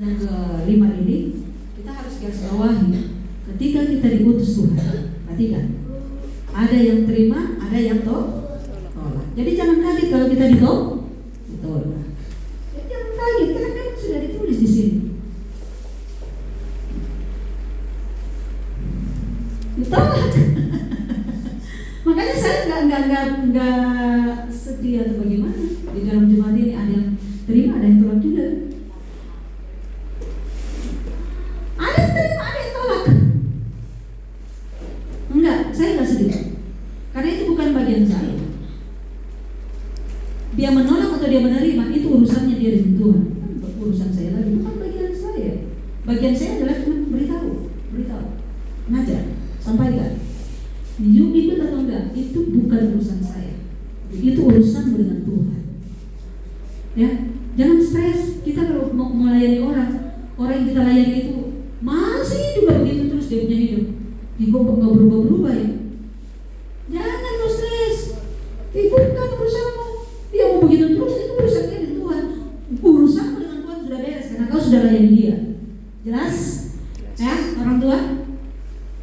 Yang kelima ini kita harus garis bawahi ketika kita diutus Tuhan. Perhatikan, ada yang terima, ada yang tolak. Jadi jangan kaget kalau kita ditolak. Jadi jangan kaget karena kan sudah ditulis di sini. Ditolak. Makanya saya nggak sedih atau bagaimana. Di dalam jemaat ini ada yang terima, ada yang tolak juga. Ada yang terima, ada yang tolak. Enggak, saya nggak sedih. Karena itu bukan bagian saya. Dia menolak atau dia menerima itu urusannya dia dengan Tuhan. Urusan saya lagi, bukan bagian saya. Bagian saya adalah beritahu, ngajar, sampaikan. You ikut atau enggak, itu bukan urusan saya. Itu urusan dengan Tuhan. Ya, jangan stres. Kita kalau mau melayani orang yang kita layani itu masih juga begitu terus dia punya hidup. Ibu nggak berubah-berubah ya. Jangan lo stres. Ibu bukan urusanmu. Dia mau begitu terus itu urusannya dengan Tuhan. Urusanmu dengan Tuhan sudah beres karena kau sudah layani dia. Jelas? Ya, orang tua.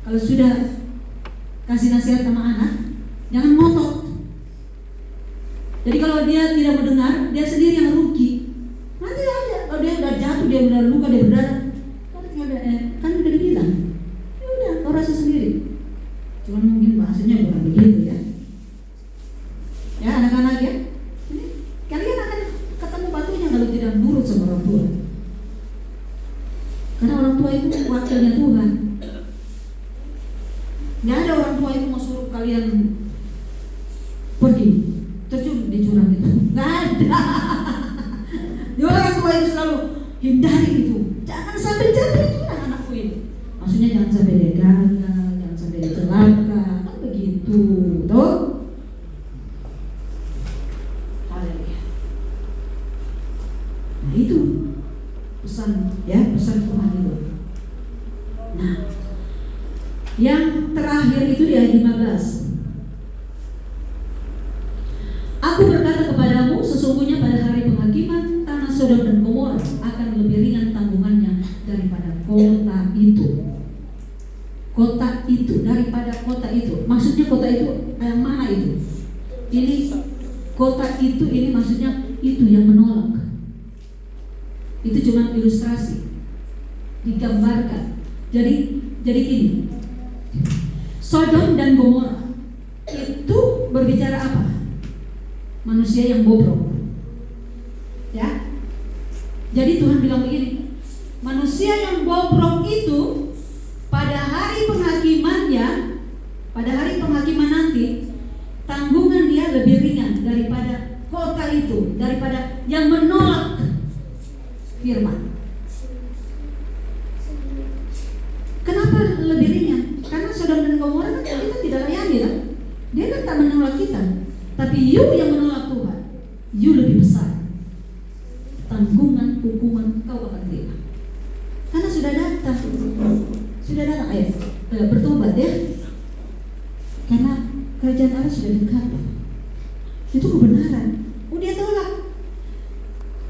Kalau sudah kasih nasihat sama anak, jangan ngotot. Jadi kalau dia tidak mendengar, dia sendiri yang rugi. Nanti aja, kalau dia udah jatuh, dia udah luka, dia berdarah, kan udah dibilang, ya udah, kau rasa sendiri. Cuman mungkin bahasanya bukan begitu ya. Ya anak-anak ya, ini kalian akan ketemu batunya kalau tidak nurut sama orang tua. Karena orang tua itu wakilnya Tuhan. Nggak ada orang tua itu mau suruh kalian pergi terjun di jurang itu. Nggak ada. Ya orang tua itu selalu hindari itu. Jangan sampai jatuh jurang anakku ini. Maksudnya jangan sampai dia gagal, jangan sampai dia celaka, kan begitu, toh? Haleluya. Nah itu pesan ya, pesan Tuhan itu. Nah, yang terakhir itu di ayat 15. Aku berkata kepadamu, sesungguhnya pada hari penghakiman tanah Sodom dan Gomora akan lebih ringan tanggungannya daripada kota itu. Kota itu, daripada kota itu. Maksudnya kota itu yang mana itu? Ini kota itu, ini maksudnya itu yang menolak. Itu cuma ilustrasi, digambarkan. Jadi gini, Sodom dan Gomora itu berbicara apa? Manusia yang bobrok. Ya. Jadi Tuhan bilang begini, manusia yang bobrok itu pada hari penghakimannya, pada hari penghakiman nanti, tanggungan dia lebih ringan daripada kota itu, daripada yang menolak firman. Kenapa lebih ringan? Karena Sodom dan Gomora kan kita tidak layani kan? Dia kan tak menolak kita. Tapi you yang menolak Tuhan, you lebih besar. Tanggungan, hukuman kau akan terima. Karena sudah datang. Ayo bertobat ya. Karena kerajaan Allah sudah dekat. Itu kebenaran. Dia tolak.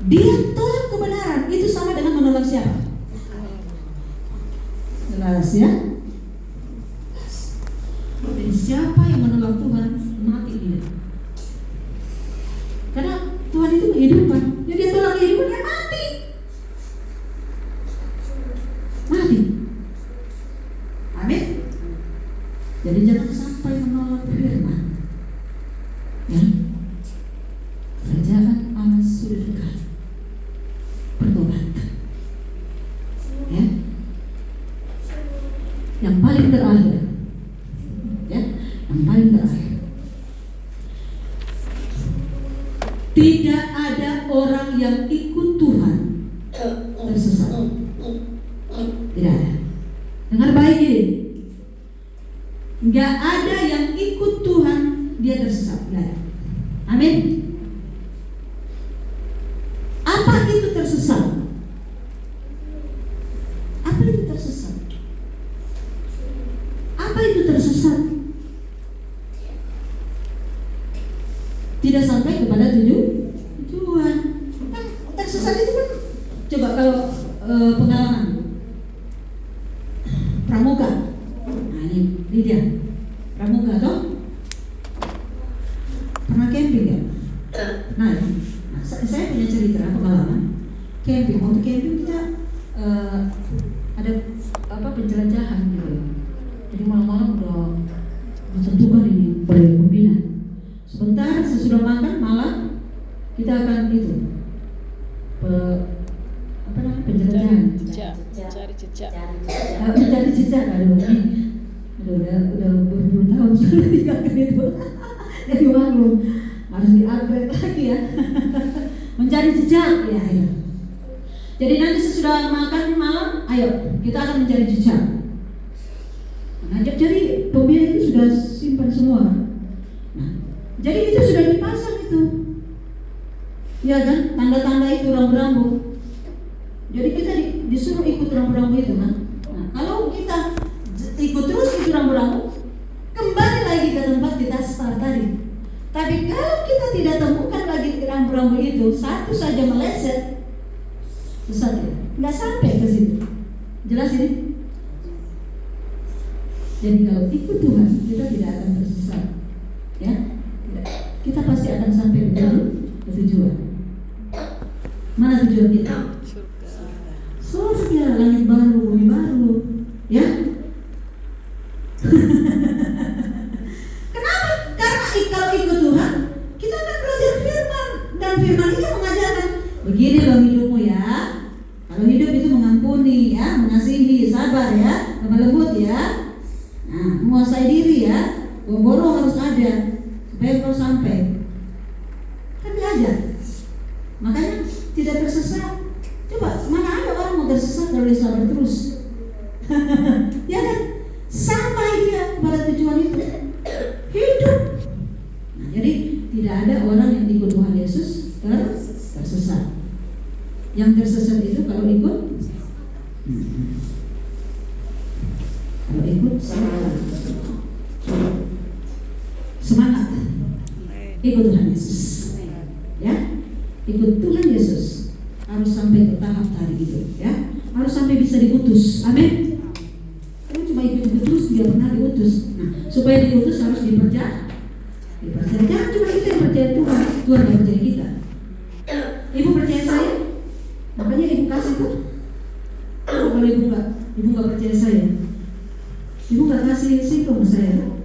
Dia tolak kebenaran. Itu sama dengan menolak siapa? Jelas ya. Dan siapa yang menolak Tuhan, mati dia. Karena Tuhan itu kehidupan. Jadi dia tolak kehidupan, dia mati. Amin. Jadi jangan sampai menolak firman. Ya. Kerajaan Allah sudah dekat. Bertobat. Ya. Yang paling terakhir, ya, yang paling terakhir, tidak ada orang yang ikut Tuhan tersesat. Tidak ada. Dengar baik ini, nggak ada yang ikut Tuhan dia tersesat. Nggak ada. Amin. Apa itu tersesat? Apa itu tersesat? Apa itu tersesat? Tidak sampai kepada tujuan. Kan tersesat itu kan, coba kalau pengalaman pramuka. Nah ini dia pramuka toh. Pernah camping ya? Nah, saya punya cerita pengalaman camping. Waktu camping kita ada penjelajahan gitu. Jadi malam-malam udah ditentukan ini oleh pembina. Sebentar sesudah makan malam kita akan itu penjelajahan. Cari jejak. Mencari jejak. Udah berpuluh tahun sudah tinggalkan itu. Jadi maklum harus di-upgrade lagi ya. Mencari jejak ya. Jadi nanti sesudah makan malam, ayo kita akan mencari jejak. Nah, jadi pembina itu sudah simpan semua. Nah, jadi itu sudah dipasang itu, ya kan? Tanda-tanda itu rambu-rambu. Jadi kita disuruh ikut rambu-rambu itu kan. Nah, kalau kita ikut terus itu rambu-rambu, kembali lagi ke tempat kita start tadi. Tapi kalau kita tidak temukan lagi rambu-rambu itu, satu saja meleset, sesat ya, nggak sampai ke situ. Jelas ini? Jadi kalau ikut Tuhan, kita tidak akan tersesat, ya. Tidak. Kita pasti akan sampai ke tujuan. Mana tujuan kita? Surga, langit baru, bumi baru, ya. Kenapa? Karena kalau ikut Tuhan, kita akan belajar firman, dan firman ini mengajarkan begini loh hidupmu ya. Kalau hidup itu mengampuni, ya, mengasihi, sabar ya, lemah lembut ya. Nah, menguasai diri ya, boro harus ada supaya kau sampai. Kan diajar. Makanya tidak tersesat. Coba mana ada orang mau tersesat kalau dia sabar terus? Ya kan? Sampai dia pada tujuan itu hidup. Nah, jadi tidak ada orang yang ikut Tuhan Yesus tersesat. Yang tersesat itu kalau ikut semangat ikut Tuhan Yesus, ya, ikut Tuhan Yesus harus sampai ke tahap tadi gitu, ya, harus sampai bisa diutus, amin. Kalau cuma ikut terus dia pernah diutus. Nah, supaya diutus harus dipercaya. Jangan cuma kita yang percaya Tuhan, Tuhan yang percaya kita. Ibu percaya saya, makanya ibu kasih tuh. Kalau ibu nggak percaya saya, ibu nggak kasih singkong saya.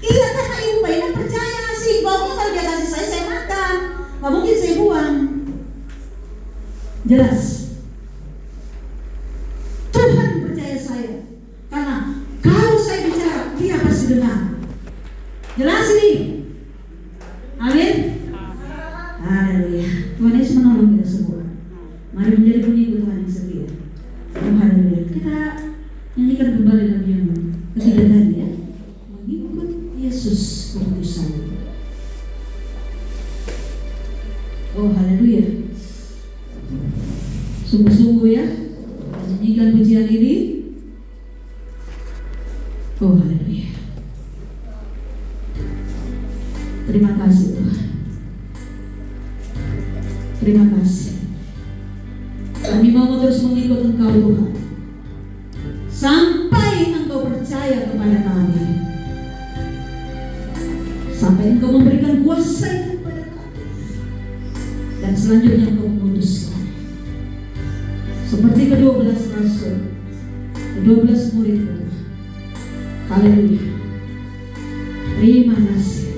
Iya, karena ibu banyak percaya singkongnya kalau dia kasih saya makan. Nggak mungkin saya buang. Jelas. Tuhan percaya saya, karena kalau saya bicara dia pasti dengar. Jelas ini. Amin. Haleluya. Tuhan Yesus menolong kita semua. Mari menjadi pengikut Tuhan yang setia. Oh, haleluya. Kita nyanyikan kembali lagi yang ketiga tadi ya. Mengikut Yesus utusan. Oh, haleluya. Sungguh-sungguh ya, nyanyikan pujian ini. Oh, haleluya. Terima kasih Tuhan. Terima kasih. Kami mau terus mengikut Engkau Tuhan, sampai Engkau percaya kepada kami, sampai Engkau memberikan kuasa itu kepada kami, dan selanjutnya Engkau memutuskan seperti ke-12 rasul, ke-12 murid. Haleluya. Terima kasih.